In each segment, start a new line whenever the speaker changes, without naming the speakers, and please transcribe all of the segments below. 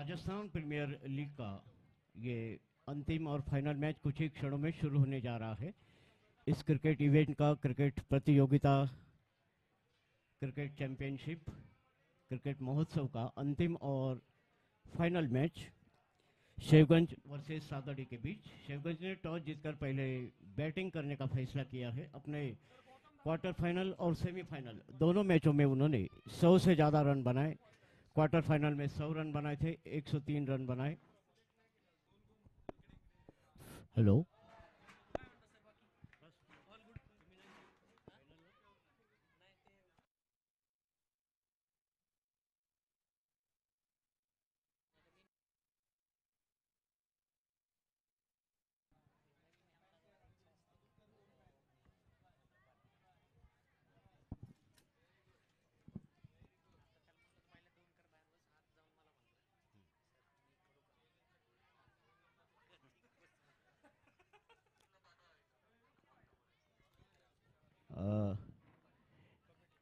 Rajasthan premier league का ये अंतिम और फाइनल मैच कुछ ही क्षणों में शुरू होने जा रहा है। इस क्रिकेट इवेंट का, क्रिकेट प्रतियोगिता, क्रिकेट चैंपियनशिप, क्रिकेट महोत्सव का अंतिम और फाइनल मैच शेवगंज वर्सेस सादड़ी के बीच। शेवगंज ने टॉस जीतकर पहले बैटिंग करने का फैसला किया है। अपने क्वार्टर फाइनल और सेमीफाइनल दोनों मैचों में उन्होंने 100 से ज़्यादा रन बनाए। क्वार्टर फाइनल में 100 रन बनाए थे, 103 रन बनाए। हेलो,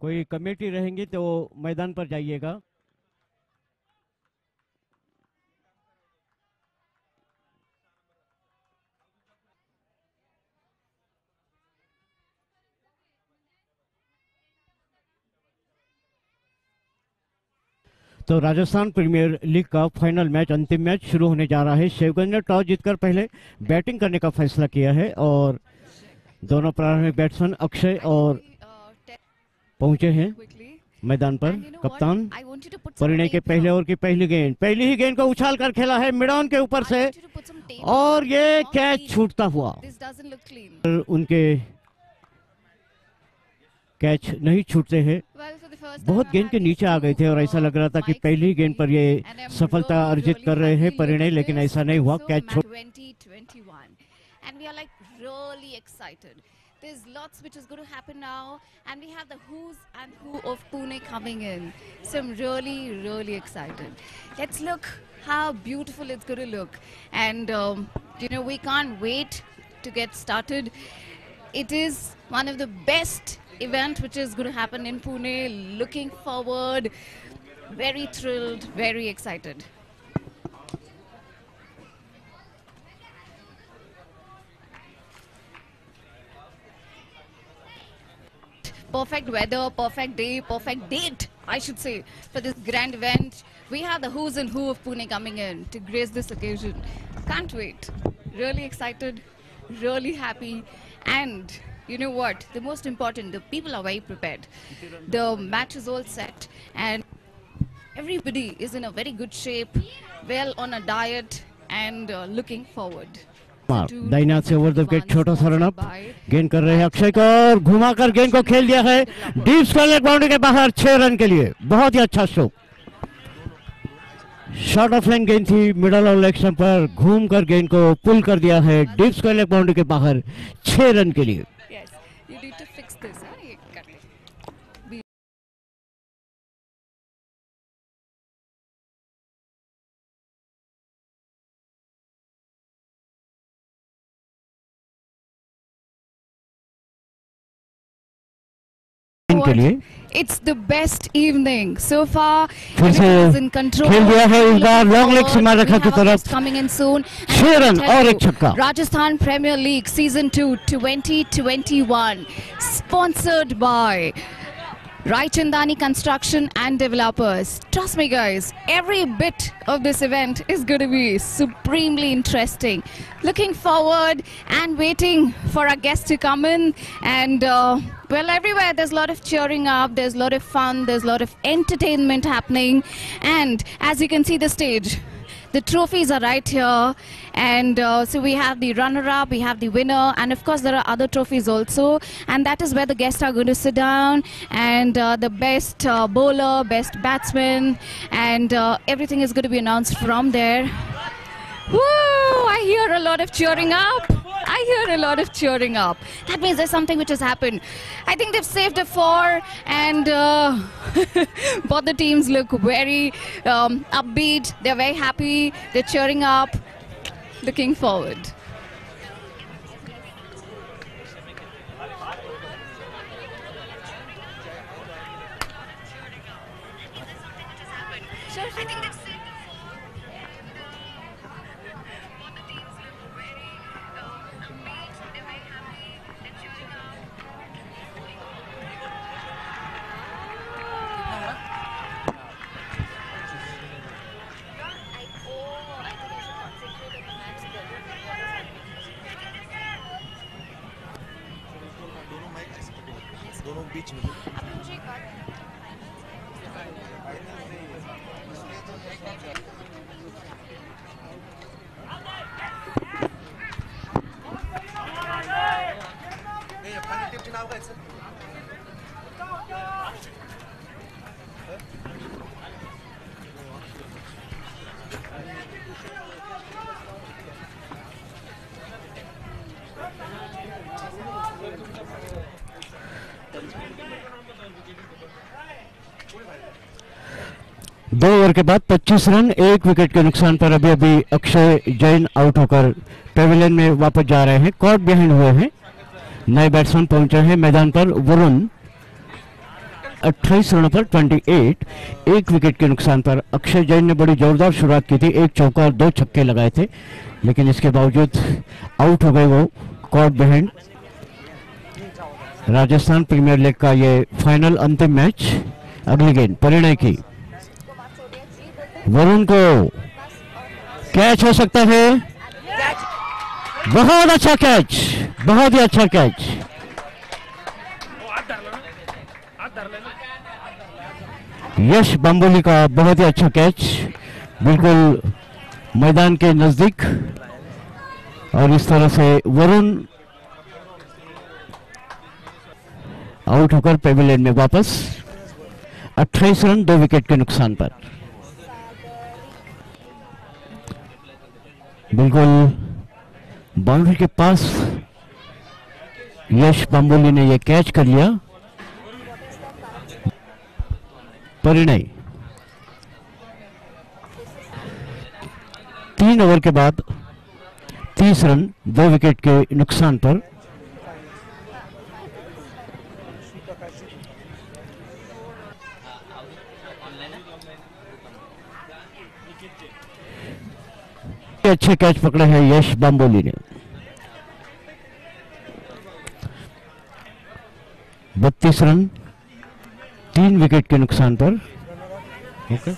कोई कमेटी रहेंगी तो मैदान पर जाइएगा। तो राजस्थान प्रीमियर लीग का फाइनल मैच, अंतिम मैच शुरू होने जा रहा है। शेवगंज ने टॉस जीतकर पहले बैटिंग करने का फैसला किया है और दोनों प्रारंभिक बैट्समैन अक्षय और पहुंचे हैं मैदान पर। कप्तान परिणय के पहले ओवर की पहली ही गेंद को उछाल कर खेला है मिडॉन के ऊपर से और ये कैच छूटता हुआ। उनके कैच नहीं छूटते हैं, बहुत गेंद के नीचे आ गए थे और ऐसा लग रहा था कि पहली ही गेंद पर ये सफलता अर्जित कर रहे हैं परिणय, लेकिन ऐसा नहीं हुआ। कैच छूट।
There's lots which is going to happen now, and we have the who's and who of Pune coming in. So I'm really excited. Let's look how beautiful it's going to look, and we can't wait to get started. It is one of the best event which is going to happen in Pune. Looking forward, very thrilled, very excited. Perfect weather, perfect day, perfect date, I should say, for this grand event. We have the who's and who of Pune coming in to grace this occasion. Can't wait. Really excited, really happy. And you know what? The most important, the people are very prepared. The match is all set and everybody is in a very good shape, well on a diet and looking forward.
दाईनाथ से over the wicket छोटा सा run up. गेंद कर रहे हैं अक्षय को और घुमाकर गेंद को खेल दिया है डीप स्क्वायर बाउंड्री के बाहर 6 रन के लिए। बहुत ही अच्छा स्ट्रोक। शॉर्ट ऑफ लाइन गेंद थी, मिडल और लेग स्टंप पर घूमकर गेंद को पुल कर दिया है डीप स्क्वायर बाउंड्री के बाहर 6 रन के लिए।
It's the best evening so far. Is in control.
खेल दिया है इस बार लॉन्ग लेग सीमा रेखा की तरफ।
Coming in soon.
6 रन और एक छक्का।
Rajasthan Premier League Season 2 2021 sponsored by Rai Chandani Construction and Developers. Trust me guys, every bit of this event is going to be supremely interesting. Looking forward and waiting for our guests to come in. And well, everywhere there's a lot of cheering up, there's a lot of fun, there's a lot of entertainment happening. And as you can see the stage, the trophies are right here, and so we have the runner-up, we have the winner, and of course there are other trophies also, and that is where the guests are going to sit down, and the best bowler, best batsman, and everything is going to be announced from there. Woo! I hear a lot of cheering up. I hear a lot of cheering up. That means there's something which has happened. I think they've saved a 4, and both the teams look very upbeat. They're very happy. They're cheering up, looking forward. Sure. I think they've saved.
दो over के बाद 25 run, 1 wicket के नुकसान पर अभी अभी Akshay Jain out होकर Pavilion में वापस जा रहे हैं। कॉट बिहाइंड हुए हैं, नए बैट्समैन पहुंचे हैं मैदान पर। वरुण 28 रनों पर 28, 1 विकेट के नुकसान पर। अक्षय जैन ने बड़ी जोरदार शुरुआत की थी, 1 चौका और 2 छक्के लगाए थे, लेकिन इसके बावजूद आउट हो गए वो caught behind. Rajasthan premier league का ये फाइनल अंतिम मैच। अगली गेंद परिणय की, वरुण को कैच हो सकता है। बहुत अच्छा कैच, बहुत ही अच्छा कैच। यश बम्बोली का बहुत ही अच्छा कैच, बिल्कुल मैदान के नजदीक। और इस तरह से वरुण आउट होकर पेविलियन में वापस। 28 रन, 2 विकेट के नुकसान पर। बिल्कुल बाउंड्री के पास यश बम्बोली ने यह कैच कर लिया। परिणय 3 ओवर के बाद 30 रन, 2 विकेट के नुकसान पर। अच्छे कैच पकड़े हैं यश बम्बोली ने। 32 रन, 3 विकेट के नुकसान पर। Okay,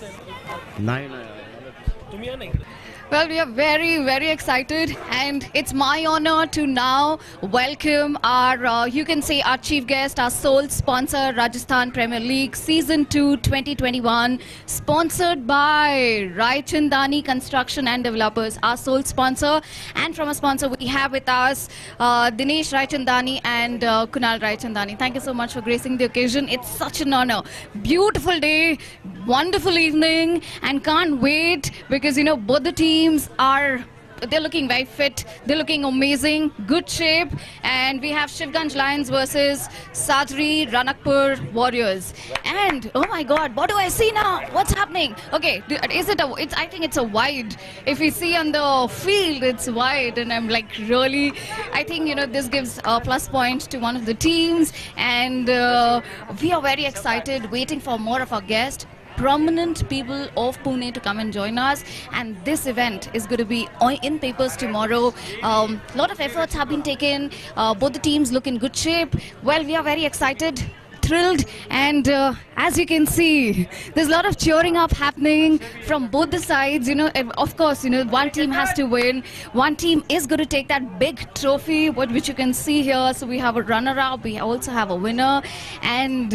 Well, we are very, very excited, and it's my honor to now welcome our, you can say, our chief guest, our sole sponsor, Rajasthan Premier League Season 2 2021, sponsored by Raichandani Construction and Developers, our sole sponsor. And from a sponsor, we have with us Dinesh Raichandani and Kunal Raichandani. Thank you so much for gracing the occasion. It's such an honor. Beautiful day, wonderful evening, and can't wait because, you know, both the teams they're looking very fit, they're looking amazing, good shape, and we have Shivganj Lions versus Sadri Ranakpur Warriors. And oh my God, what do I see now? What's happening? Okay, is it I think it's a wide. If we see on the field, it's wide, and I'm like, really, I think, you know, this gives a plus point to one of the teams, and we are very excited, waiting for more of our guests, prominent people of Pune to come and join us. And this event is going to be in papers tomorrow. Lot of efforts have been taken. Both the teams look in good shape. Well, we are very excited, thrilled, and as you can see, there's a lot of cheering up happening from both the sides. You know, of course, you know, one team has to win. One team is going to take that big trophy, which you can see here. So we have a runner-up, we also have a winner, and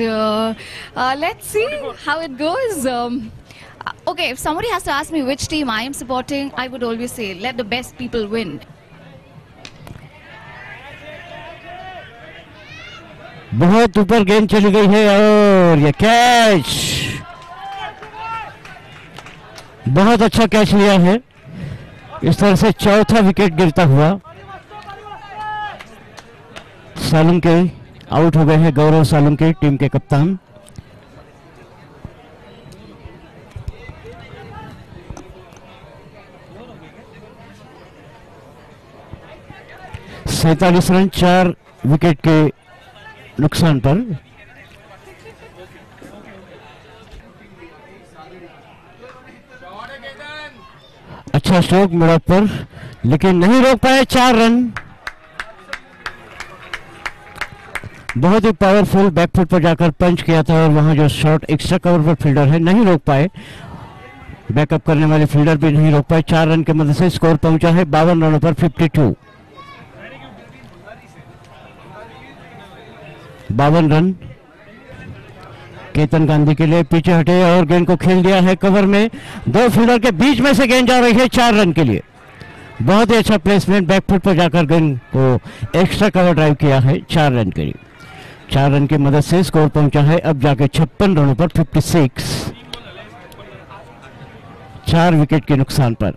let's see how it goes. Okay, if somebody has to ask me which team I am supporting, I would always say, let the best people win.
बहुत ऊपर गेंद चली गई है और ये catch, बहुत अच्छा कैच लिया है। इस तरह से चौथा विकेट गिरता हुआ सालुंके आउट हो गए हैं। गौरव सालुंके टीम के कप्तान। सैतालीस रन, 4 विकेट के नुकसान पर। अच्छा स्ट्रोक मिडऑफ पर, लेकिन नहीं रोक पाए। 4 रन, बहुत ही पावरफुल बैकफुट पर जाकर पंच किया था और वहां जो शॉट एक्स्ट्रा कवर पर फील्डर है नहीं रोक पाए। बैकअप करने वाले फील्डर भी नहीं रोक पाए। 4 रन की मदद से स्कोर पहुंचा है 52 रनों पर 52। 52 रन केतन गांधी के लिए पीछे हटे और गेंद को खेल दिया है कवर में, दो फील्डर के बीच में से गेंद जा रही है 4 रन के लिए। बहुत ही अच्छा प्लेसमेंट, बैकफुट पर जाकर गेंद को एक्स्ट्रा कवर ड्राइव किया है 4 रन के लिए। 4 रन की मदद से स्कोर पहुंचा है अब जाके 56 रनों पर 56, 4 विकेट के नुकसान पर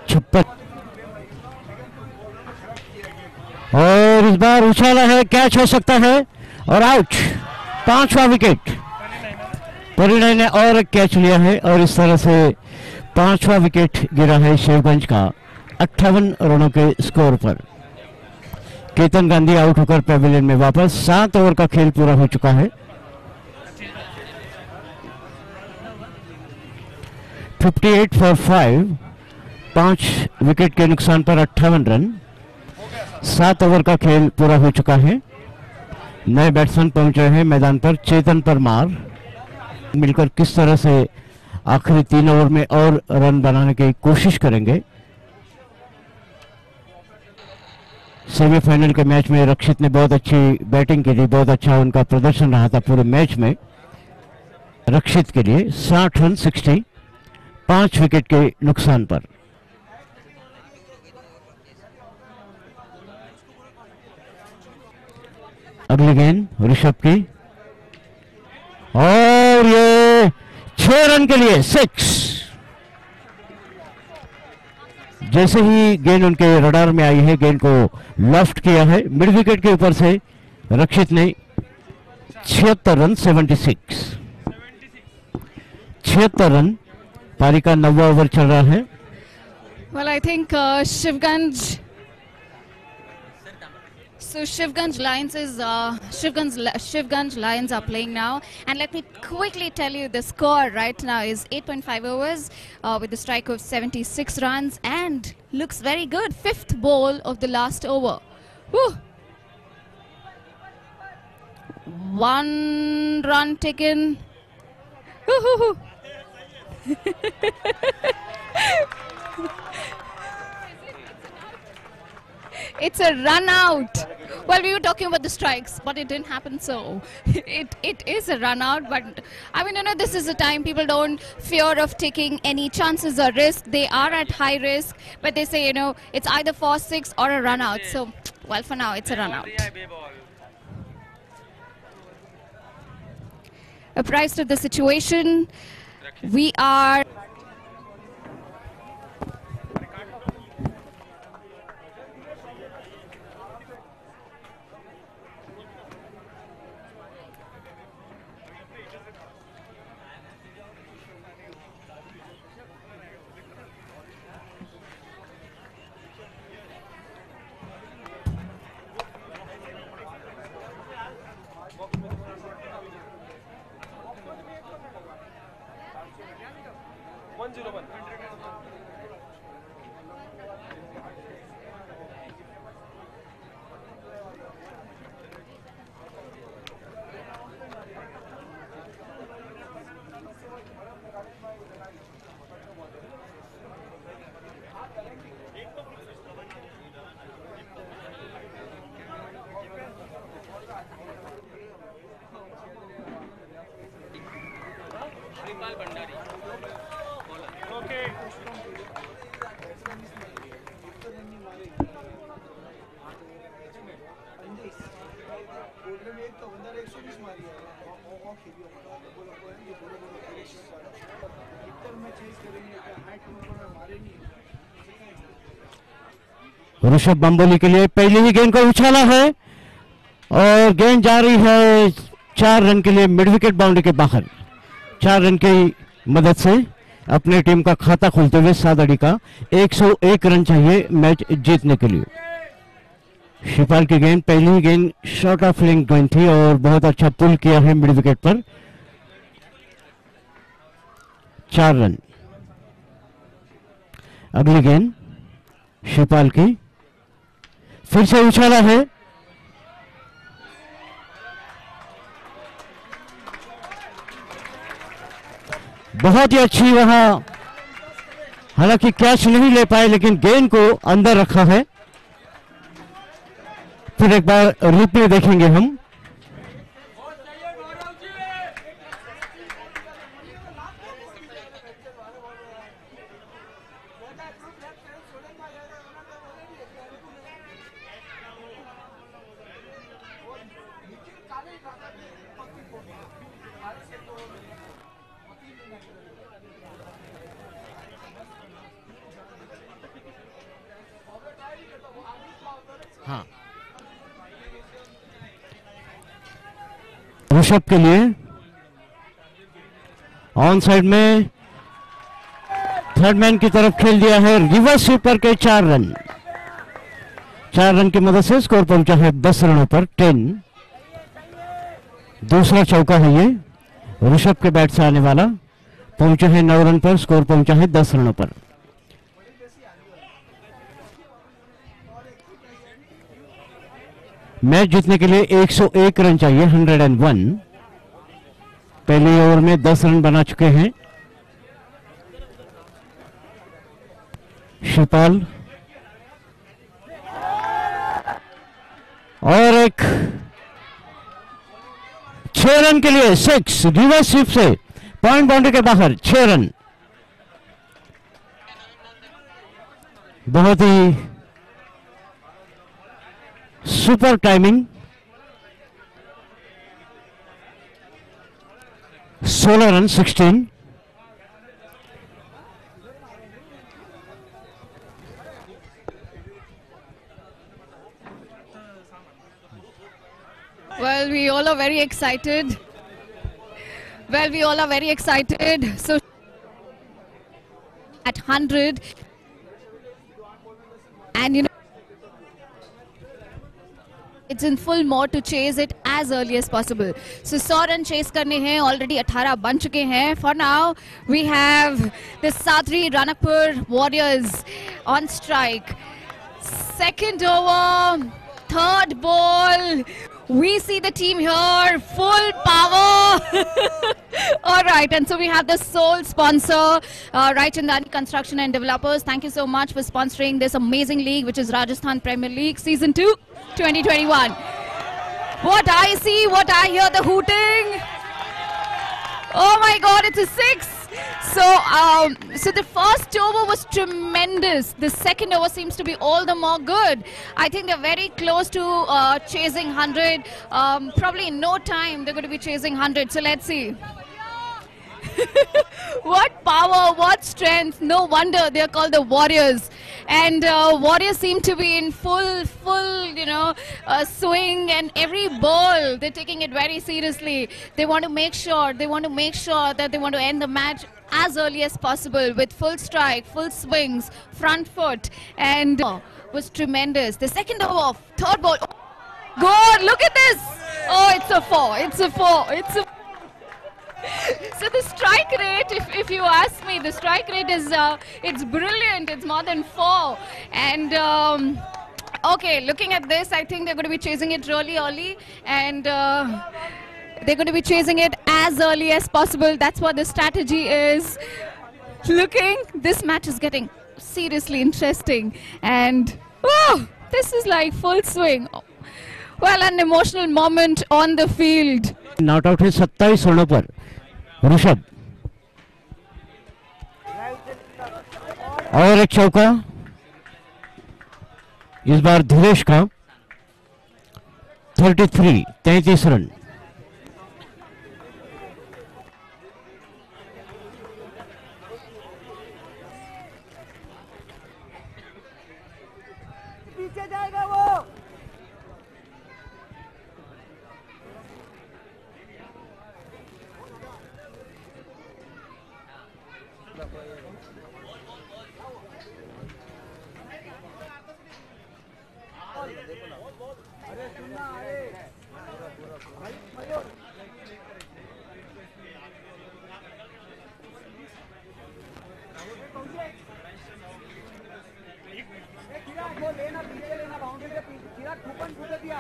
56। और इस बार उछाला है, कैच हो सकता है और आउट, 5वां विकेट। परिणय ने और एक कैच लिया है और इस तरह से 5वां विकेट गिरा है शिवगंज का 58 रनों के स्कोर पर। केतन गांधी आउट होकर पेविलियन में वापस। 7 ओवर का खेल पूरा हो चुका है। 58 फॉर 5, 5 विकेट के नुकसान पर 58 रन। 7 ओवर का खेल पूरा हो चुका है। नए बैट्समैन पहुंच रहे हैं मैदान पर। चेतन परमार मिलकर किस तरह से आखिरी 3 ओवर में और रन बनाने की कोशिश करेंगे। सेमीफाइनल के मैच में रक्षित ने बहुत अच्छी बैटिंग की थी, बहुत अच्छा उनका प्रदर्शन रहा था पूरे मैच में। रक्षित के लिए 60 रन 60, 5 विकेट के नुकसान पर। अगली गेंद ऋषभ की और ये 6 रन के लिए 6। जैसे ही गेंद उनके रडार में आई है, गेंद को लेफ्ट किया है मिड विकेट के ऊपर से। रक्षित ने 76 रन 76, 76 रन। पारी का 9वां ओवर चल रहा है।
Well, I think Shivganj Lions are playing now, and let me quickly tell you the score right now is 8.5 overs with a strike of 76 runs, and looks very good. 5th ball of the last over. Woo! 1 run taken. Woo-hoo-hoo. It's a run out. Well, we were talking about the strikes, but it didn't happen so. It is a run out, but I mean, this is a time people don't fear of taking any chances or risk. They are at high risk, but they say, it's either 4-6 or a run out. So, well, for now, it's a run out. Apprised of the situation, we are...
Rishabh बम्बोली के लिए पहली ही गेंद को उछाला है और गेंद जा रही है 4 रन के लिए मिड विकेट बाउंड्री के बाहर। 4 रन की मदद से अपने टीम का खाता खोलते हुए सादड़ी का 101 रन चाहिए मैच जीतने के लिए। शिपाल की गेंद, पहली ही गेंद शॉर्ट ऑफ लेंथ गेंद थी और बहुत अच्छा पुल किया है मिड विकेट पर। 4 रन। अगली गेंद शिपाल की, फिर से उछाला है, बहुत ही अच्छी वहां, हालांकि कैच नहीं ले पाए लेकिन गेंद को अंदर रखा है। फिर एक बार रिप्ले देखेंगे हम। हाँ, ऋषभ के लिए ऑन साइड में थर्ड मैन की तरफ खेल दिया है, रिवर्स स्वीप करके 4 रन। 4 रन की मदद से स्कोर पहुंचा है 10 रनों पर 10। दूसरा चौका है ये ऋषभ के बैट से आने वाला, पहुंचे हैं 9 रन पर, स्कोर पहुंचा है 10 रनों पर। मैच जीतने के लिए 101 रन चाहिए, 101। पहले ओवर में 10 रन बना चुके हैं शिवपाल, और एक 6 रन के लिए 6 रिवर्स स्वीप से पॉइंट बाउंड्री के बाहर 6 रन। बहुत ही super timing. 16 run 16।
Well, we all are very excited. So at 100, and you know, it's in full mode to chase it as early as possible. So 100 run chase करने हैं, already 18 बन चुके हैं. For now, we have the Sadri Ranakpur Warriors on strike. Second over, third ball. We see the team here, full power. All right, and so we have the sole sponsor, Rai Chandani Construction and Developers. Thank you so much for sponsoring this amazing league, which is Rajasthan Premier League Season 2, 2021. What I see, what I hear, the hooting. Oh my God, it's a 6. So the first over was tremendous. The second over seems to be all the more good. I think they're very close to chasing 100. Probably in no time they're going to be chasing 100. So let's see. What power, what strength. No wonder they're called the Warriors. And Warriors seem to be in full, swing, and every ball they're taking it very seriously. They want to make sure that they want to end the match as early as possible with full strike, full swings, front foot, and was tremendous. The second over, third ball, good, look at this. Oh, it's a 4. So the strike rate, if you ask me, the strike rate is it's brilliant. It's more than 4. And okay, looking at this, I think they're going to be chasing it really early, and they're going to be chasing it as early as possible. That's what the strategy is. This match is getting seriously interesting, and this is like full swing. Well, an emotional moment on the field.
Not out है 27 रनों पर ऋषभ, और एक चौका इस बार धीरेश का 33 run.
पीछे जाएगा वो। लेना पीछे लेना, बाउंड्री के पीछे चिराग कूपन फूटे दिया।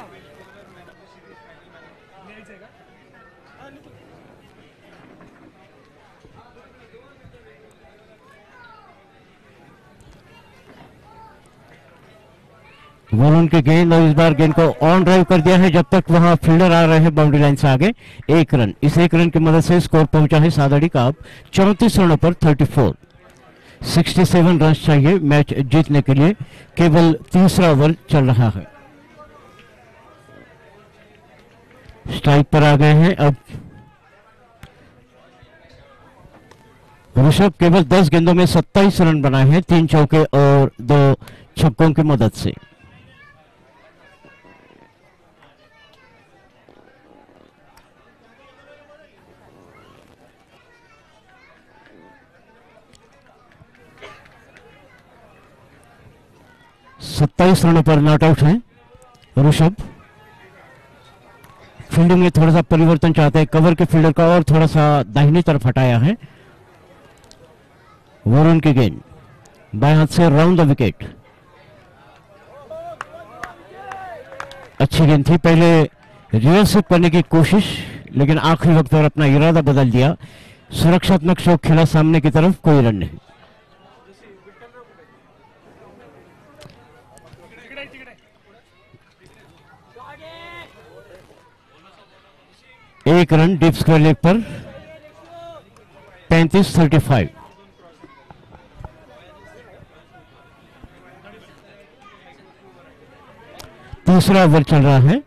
वरुण की गेंद, और इस बार गेंद को ऑन ड्राइव कर दिया है जब तक वहां फील्डर आ रहे हैं बाउंड्री लाइन से आगे। 1 रन, इस 1 रन की मदद से स्कोर पहुंचा है सादड़ी का 34 रनों पर 34। 67 रन चाहिए मैच जीतने के लिए। केवल तीसरा ओवर चल रहा है। स्ट्राइक पर आ गए हैं अब ऋषभ। केवल 10 गेंदों में 27 रन बनाए हैं, 3 चौके और 2 छक्कों की मदद से। सत्ताईस रनों पर नॉट आउट है ऋषभ। फील्डिंग में थोड़ा सा परिवर्तन चाहते हैं, कवर के फील्डर का और थोड़ा सा दाहिनी तरफ हटाया है। वरुण की गेंद बाएं हाथ से राउंड द विकेट। अच्छी गेंद थी, पहले रिवर्स करने की कोशिश लेकिन आखिरी वक्त पर अपना इरादा बदल दिया। सुरक्षात्मक शॉट खेला सामने की तरफ, कोई रन नहीं। एक रन डीप स्क्वायर लेग पर। 35-35। तीसरा ओवर चल रहा है।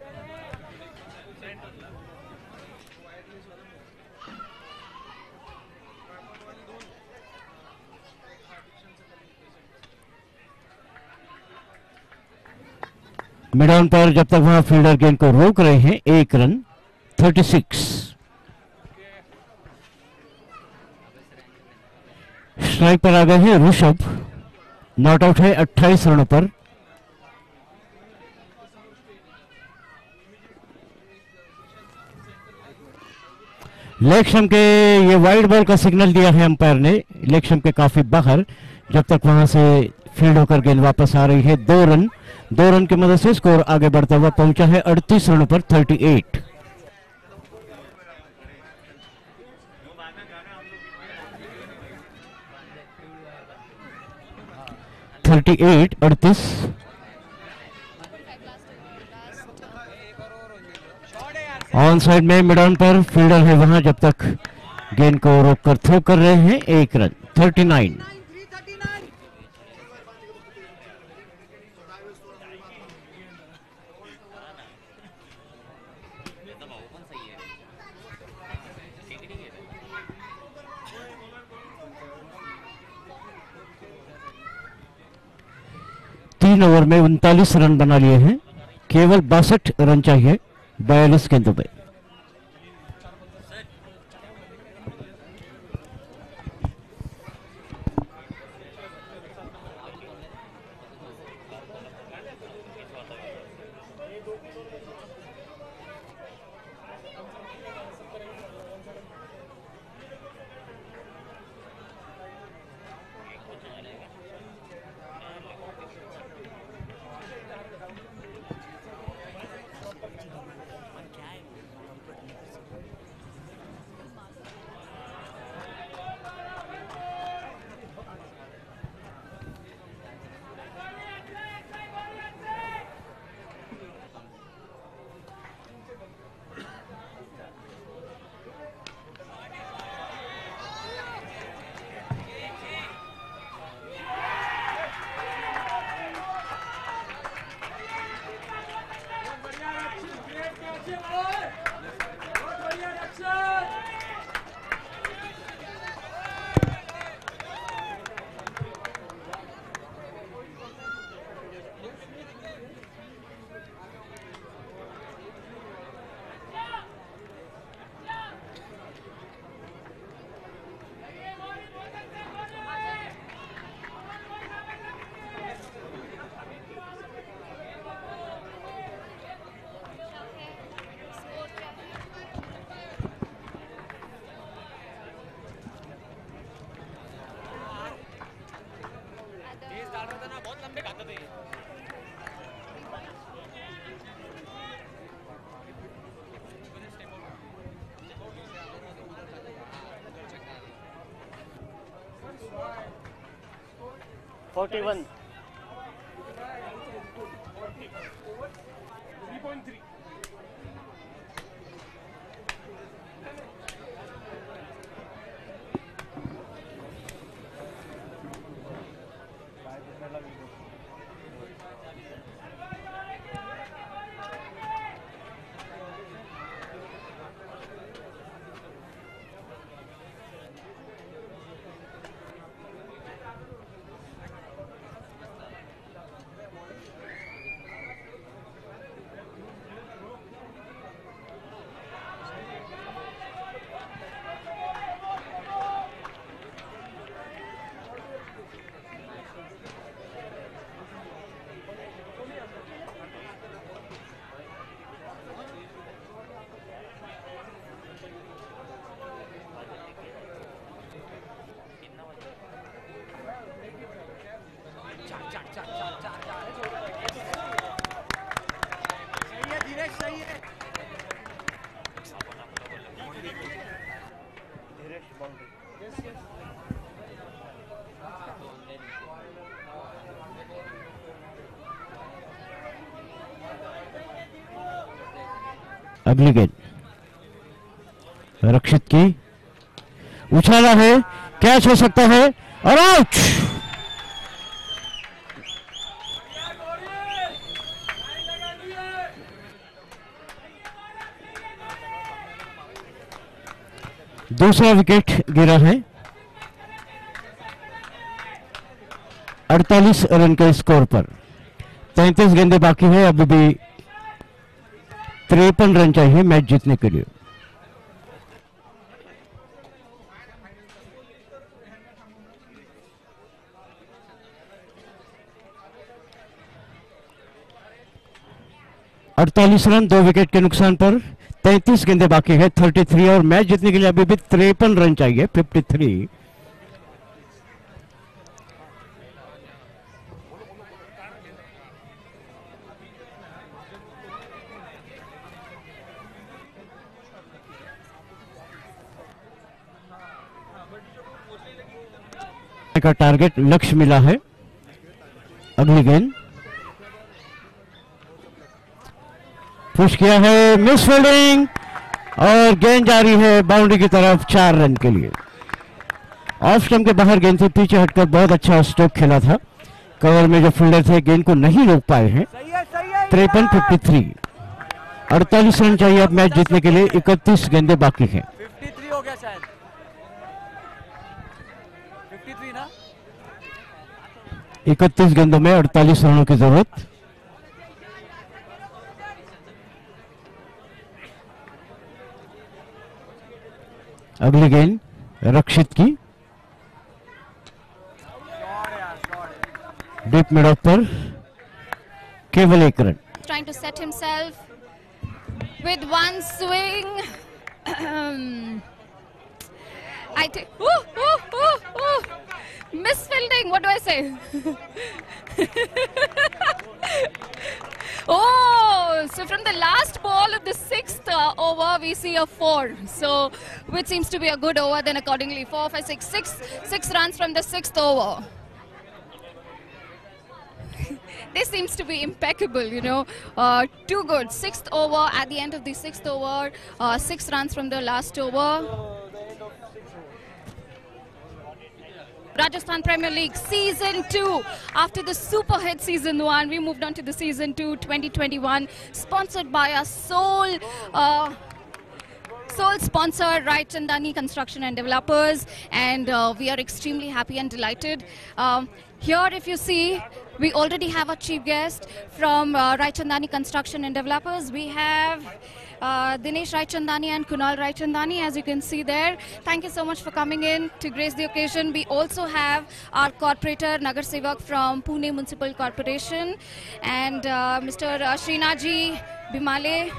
मिड ऑन पर जब तक वहां फील्डर गेंद को रोक रहे हैं, एक रन। 36। स्ट्राइक पर आ गए हैं ऋषभ। नॉट आउट है 28 रनों पर। लेग स्टंप के ये वाइड बॉल का सिग्नल दिया है अंपायर ने, लेग स्टंप के काफी बाहर। जब तक वहां से फील्ड होकर गेंद वापस आ रही है, 2 रन। 2 रन की मदद से स्कोर आगे बढ़ता हुआ पहुंचा है 38 रनों पर। 38। 38-38। ऑन साइड में मिड ऑन पर फील्डर है वहां, जब तक गेंद को रोककर थ्रो कर रहे हैं, एक रन। 39। तीन ओवर में 39 रन बना लिए हैं, केवल 62 रन चाहिए 42 गेंदों में।
$41.
अगली गेंद रक्षित की, उछाला है, कैच हो सकता है और आउट। दूसरा विकेट गिरा है। 48 रन के स्कोर पर 33 गेंदें बाकी है। अभी भी 53 रन चाहिए मैच जीतने के लिए। अड़तालीस रन 2 विकेट के नुकसान पर 33 गेंदें बाकी है। 33 और मैच जीतने के लिए अभी भी 53 रन चाहिए। 53। का टारगेट लक्ष्य मिला है। अगली गेंद पुश किया है, मिस फील्डिंग और गेंद जा रही है बाउंड्री की तरफ 4 रन के लिए। ऑफ स्टंप के बाहर गेंद से पीछे हटकर बहुत अच्छा स्ट्रोक खेला था। कवर में जो फील्डर थे गेंद को नहीं रोक पाए हैं। 53-53। 48 रन चाहिए अब मैच जीतने के लिए। 31 गेंदें बाकी हैं।
53 हो गया शायद। 53 ना।
31 गेंदों में 48 रनों की जरूरत। अगली गेंद रक्षित की, डीप मिड ऑफ पर केवल 1 run.
Trying to set himself with one swing. I think. Misfielding. What do I say? Oh, so from the last ball of the 6th over, we see a 4. So, which seems to be a good over. Then accordingly, 4, 5, 6, 6 runs from the 6th over. This seems to be impeccable, you know. Too good. 6th over. At the end of the 6th over, 6 runs from the last over. Rajasthan Premier League Season 2. After the super hit Season 1, we moved on to the Season 2 2021, sponsored by our sole sponsor, Rai Chandani Construction and Developers, and we are extremely happy and delighted. Here, if you see, we already have a chief guest from Rai Chandani Construction and Developers. We have Dinesh Raichandani and Kunal Raichandani, as you can see there. Thank you so much for coming in to grace the occasion. We also have our corporator, Nagar Sevak from Pune Municipal Corporation, and Mr. Srinaji Bhimale.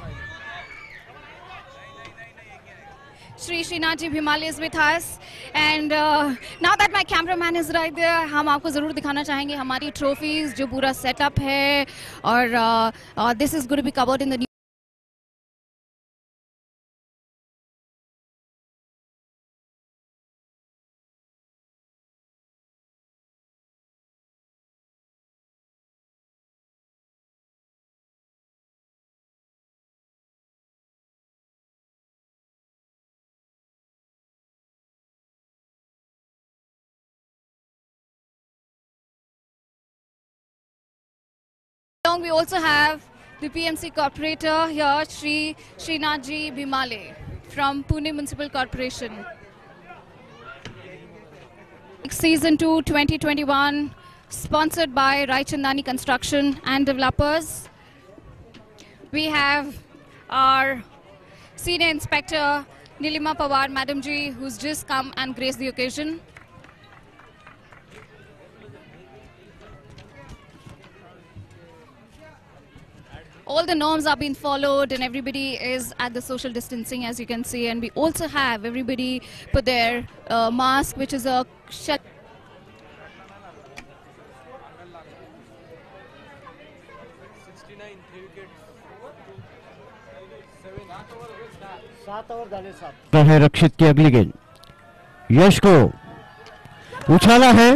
Srinaji Bhimale is with us, and now that my cameraman is right there, हम आपको ज़रूर दिखाना चाहेंगे हमारी trophies जो पूरा setup है, और this is going to be covered in the new We also have the PMC corporator here, Srinaji Bhimale from Pune Municipal Corporation. Season 2 2021, sponsored by Rai Chandani Construction and Developers. We have our Senior Inspector Nilima Pawar, Madam Ji, who's just come and graced the occasion. All the norms are being followed and everybody is at the social distancing, as you can see, and we also have everybody put their mask, which is a shut.
है रक्षित की अगली गेंद, यश को उछाला है,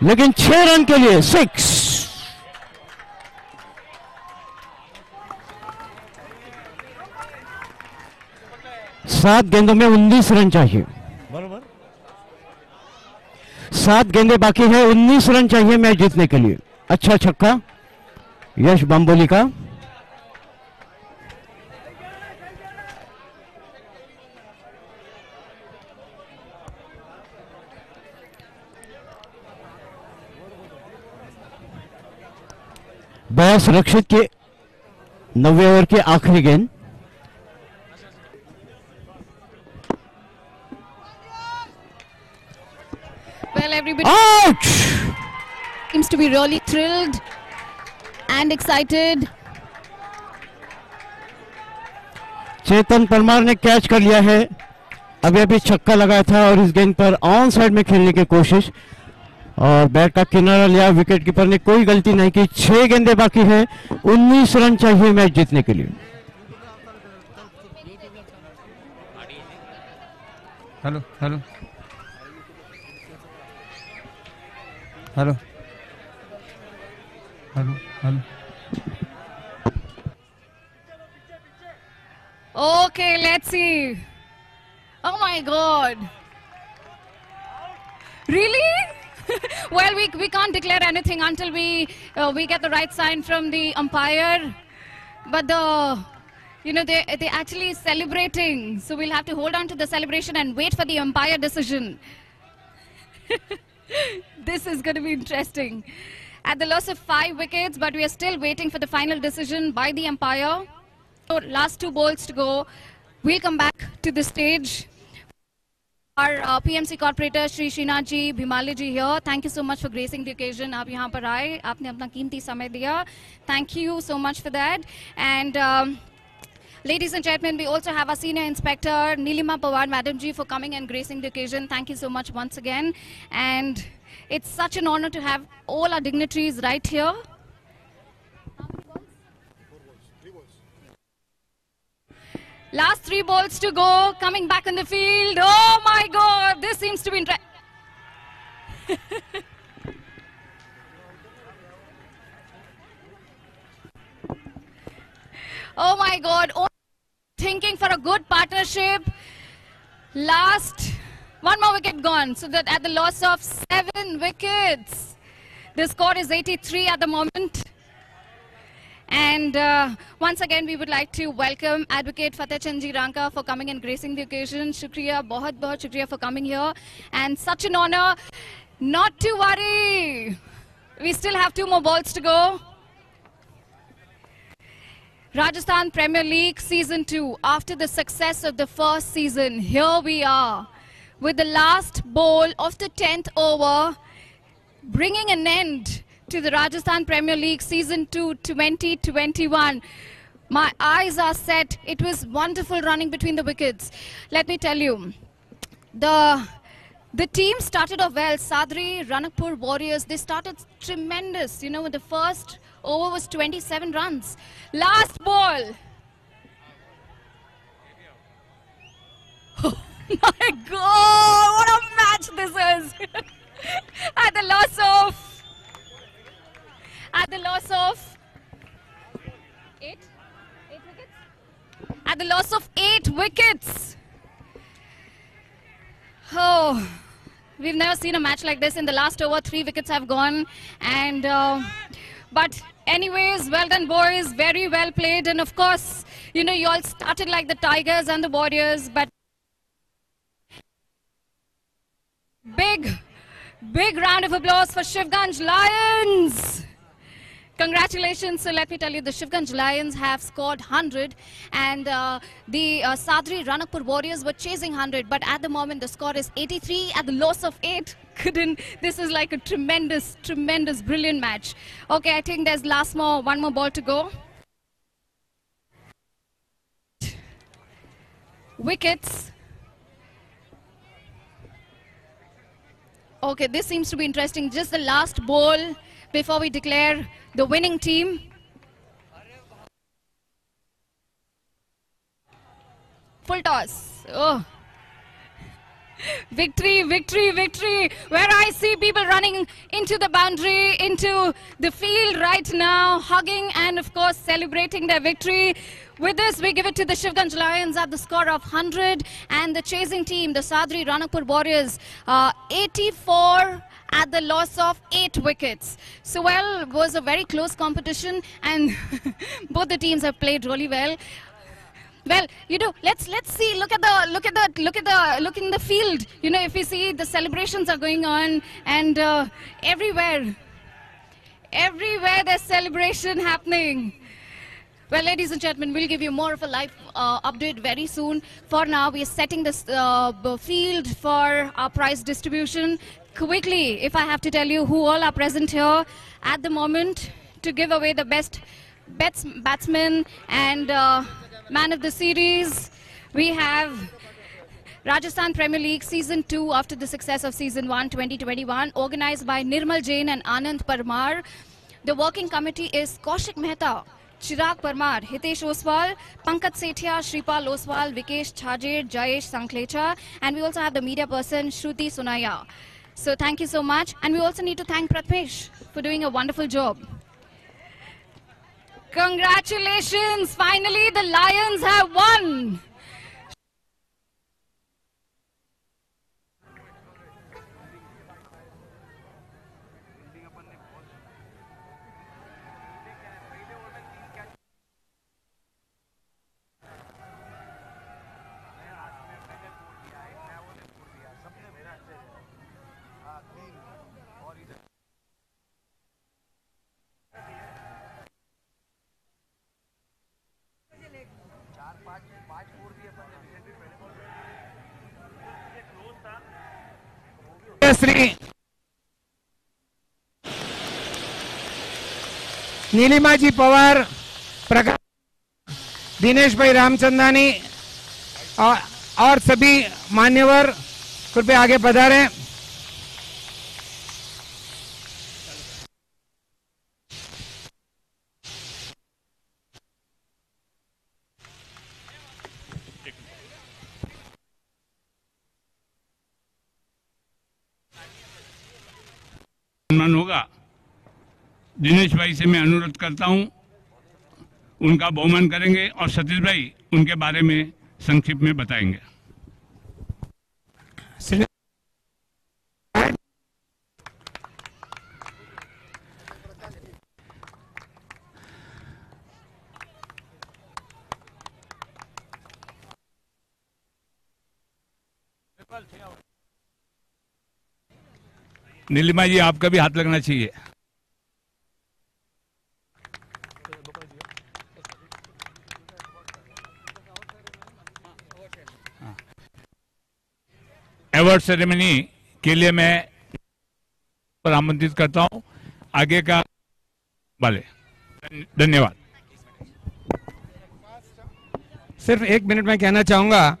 लेकिन 6 run के लिए 6। 7 गेंदों में 19 रन चाहिए।
बरोबर।
7 गेंदें बाकी है, 19 रन चाहिए मैच जीतने के लिए। अच्छा छक्का यश बाम्बोली का। बॉस रक्षित के 90 ओवर के आखिरी गेंद।
Well, everybody
out.
seems to be really thrilled and excited.
चेतन परमार ने कैच कर लिया है। अभी अभी छक्का लगाया था और इस गेंद पर ऑन साइड में खेलने की कोशिश और बैट का किनारा लिया। विकेट कीपर ने कोई गलती नहीं की। 6 गेंदें बाकी है, 19 रन चाहिए मैच जीतने के लिए।
Hello hello hello hello hello.
Okay, let's see. Oh my God. Really? Well, we can't declare anything until we get the right sign from the umpire. But they actually celebrating. So we'll have to hold on to the celebration and wait for the umpire decision. This is going to be interesting. At the loss of 5 wickets, but we are still waiting for the final decision by the umpire. So last 2 balls to go. We'll come back to the stage. Our PMC Corporator Shri Srinath ji, Bhimali ji here. Thank you so much for gracing the occasion. आप यहाँ पर आए, आपने अपना कीमती समय दिया. Thank you so much for that. And ladies and gentlemen, we also have our Senior Inspector Nilima Pawar Madam ji for coming and gracing the occasion. Thank you so much once again. And it's such an honor to have all our dignitaries right here. Last 3 balls to go, coming back on the field. Oh my God, this seems to be interesting. Oh my God, thinking for a good partnership. Last, 1 more wicket gone, so that at the loss of 7 wickets, the score is 83 at the moment. And once again, we would like to welcome Advocate Fateh Chand Ji Ranka for coming and gracing the occasion. Shukriya, bahut shukriya for coming here. And such an honor. Not to worry. We still have 2 more balls to go. Rajasthan Premier League Season 2. After the success of the first season, here we are with the last ball of the 10th over, bringing an end to the Rajasthan Premier League Season 2 2021. My eyes are set. It was wonderful running between the wickets. Let me tell you, the team started off well. Sadri, Ranakpur Warriors, they started tremendous. The first over was 27 runs. Last ball. Oh my God, what a match this is. At the loss of 8 wickets? At the loss of 8 wickets. Oh, we've never seen a match like this. In the last over, 3 wickets have gone. And but anyways, well done, boys. Very well played. And of course, you all started like the Tigers and the Warriors. But big round of applause for Shivganj Lions. Congratulations. So let me tell you, the Shivganj Lions have scored 100 and the Sadri Ranakpur Warriors were chasing 100. But at the moment, the score is 83 at the loss of 8. This is like a tremendous, brilliant match. Okay, I think there's 1 more ball to go. Wickets. Okay, this seems to be interesting. Just the last ball before we declare the winning team. Full toss. Oh. Victory. Where I see people running into the boundary, into the field right now, hugging and of course celebrating their victory. With this, we give it to the Shivganj Lions at the score of 100, and the chasing team, the Sadri Ranakpur Warriors, 84 at the loss of 8 wickets. So, well, it was a very close competition, and both the teams have played really well. Well, you know, let's see. Look in the field. You know, if you see, the celebrations are going on, and everywhere there's celebration happening. Well, ladies and gentlemen, we'll give you more of a live update very soon. For now, we are setting this field for our prize distribution. Quickly, if I have to tell you who all are present here at the moment to give away the best batsman and man of the series, we have Rajasthan Premier League Season 2 after the success of Season 1 2021, organized by Nirmal Jain and Anand Parmar. The working committee is Kaushik Mehta, Chirag Parmar, Hitesh Oswal, Pankaj Sethia, Shripal Oswal, Vikesh Chhajer, Jayesh Sanklecha, and we also have the media person Shruti Sunaya. So thank you so much, and we also need to thank Pratmesh for doing a wonderful job. Congratulations! Finally, the Lions have won!
Shri Nilima जी पवार, प्रकाश, दिनेश भाई रामचंदानी और सभी मान्यवर कृपया आगे पधारें।
सम्मान होगा। दिनेश भाई से मैं अनुरोध करता हूं, उनका बहुमान करेंगे और सतीश भाई उनके बारे में संक्षिप्त में बताएंगे। नीलिमा जी, आपका भी हाथ लगना चाहिए। अवार्ड सेरेमनी के लिए मैं आमंत्रित करता हूं आगे का वाले। धन्यवाद।
सिर्फ एक मिनट में कहना चाहूंगा,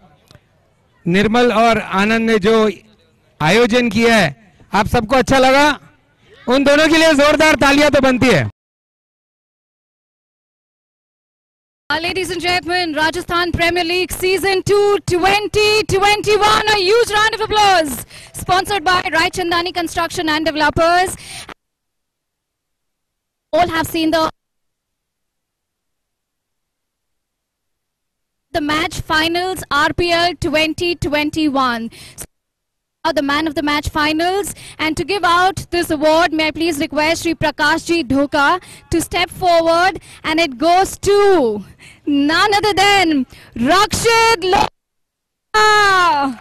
निर्मल और आनंद ने जो आयोजन किया है, आप सबको अच्छा लगा? उन दोनों के लिए जोरदार तालियां तो बनती है।
Ladies and gentlemen, Rajasthan Premier League Season 2 2021, a huge round of applause. Sponsored by Rai Chandani Construction and Developers. All have seen the match finals RPL 2021. The man of the match finals, and to give out this award, may I please request Shri Prakash Ji Dhoka to step forward, and it goes to none other than Rakshit Lohia.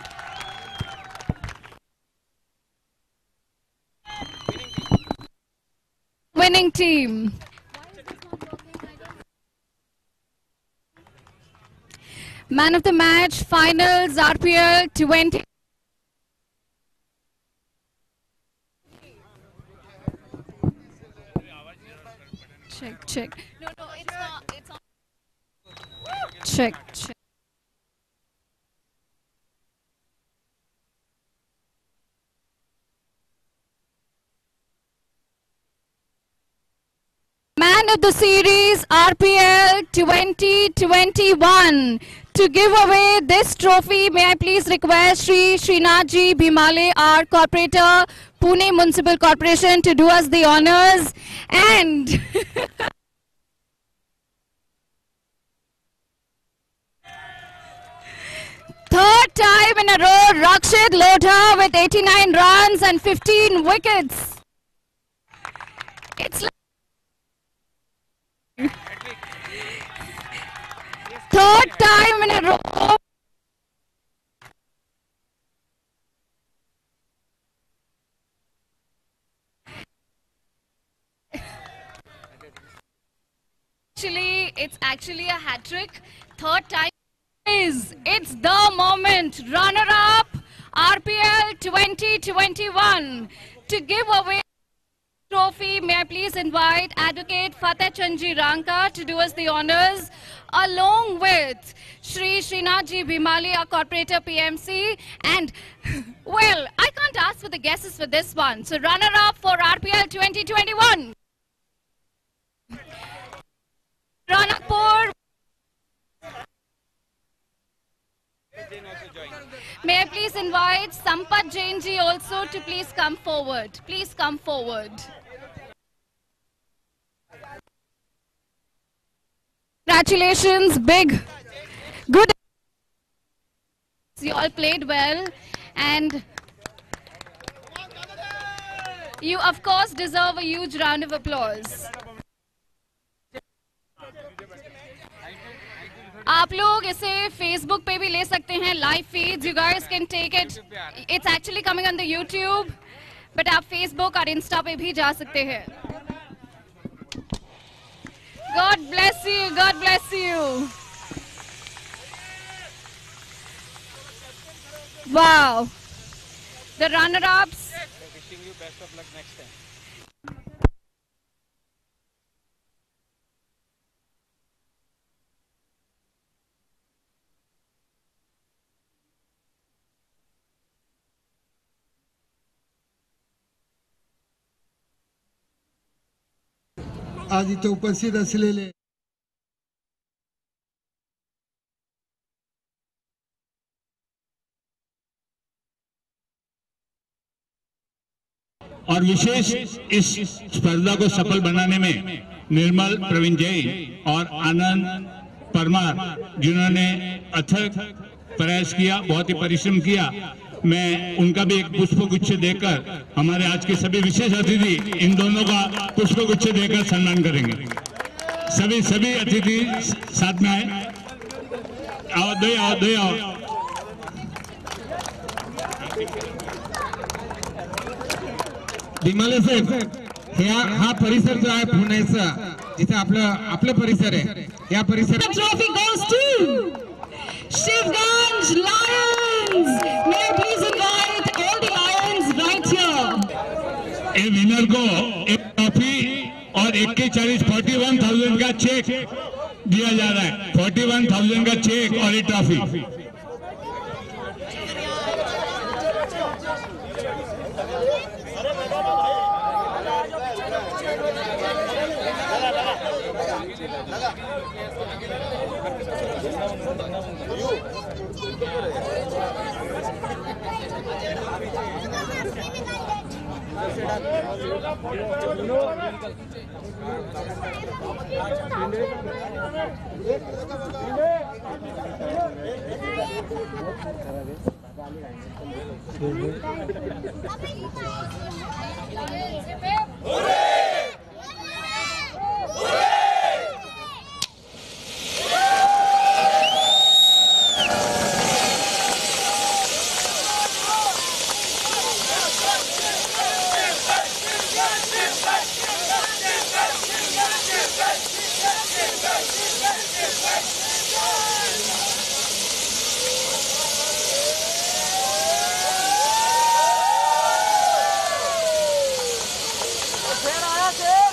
Winning team. Man of the match finals RPL 20. Check. No, it's not. It's on. Check. Man of the series RPL 2021. To give away this trophy, may I please request Shri Srinathji Bhimale, our corporator, Pune Municipal Corporation, to do us the honors. And Third time in a row, Rakshit Lodha with 89 runs and 15 wickets. It's like third time in a row. It's actually a hat trick. Third time it's the moment. Runner up RPL 2021 to give away trophy. May I please invite Advocate Fateh Chandji Ranka to do us the honors, along with Shri Srinathji Bhimali, our corporator PMC, and well, I can't ask for the guesses for this one. So runner up for RPL 2021. Ranakpur. May I please invite Sampath Jain ji also to please come forward. Please come forward. Congratulations, big, good. You all played well, and you of course deserve a huge round of applause. आप लोग इसे Facebook पे भी ले सकते हैं, live feeds. You guys can take it. It's actually coming on the YouTube, but आप Facebook और Insta पे भी जा सकते हैं. God bless you. God bless you. Wow. The runner-ups.
Wishing you best of luck next time.
आज इथे उपस्थित असलेले
और विशेष इस स्पर्धा को सफल बनाने में निर्मल, प्रवीण जैन और आनंद परमार, जिन्होंने अथक प्रयास किया, बहुत ही परिश्रम किया, मैं उनका भी एक पुष्पगुच्छ देकर, हमारे आज के सभी विशेष अतिथि इन दोनों का पुष्पगुच्छ देकर सम्मान करेंगे. सभी अतिथि साथ में आए. आओ, दो आओ.
भीमाले साहेब, हा परिसर जो आहे पुण्याचा, जिथे आपलं परिसर आहे, या परिसरात
Trophy goes to Shivganj Lions. May I please invite all the Lions right here.
A winner को एक ट्रॉफी और 41,000 का चेक दिया जा रहा है. 41,000 का चेक और एक ट्रॉफी.
शेर आया शेर.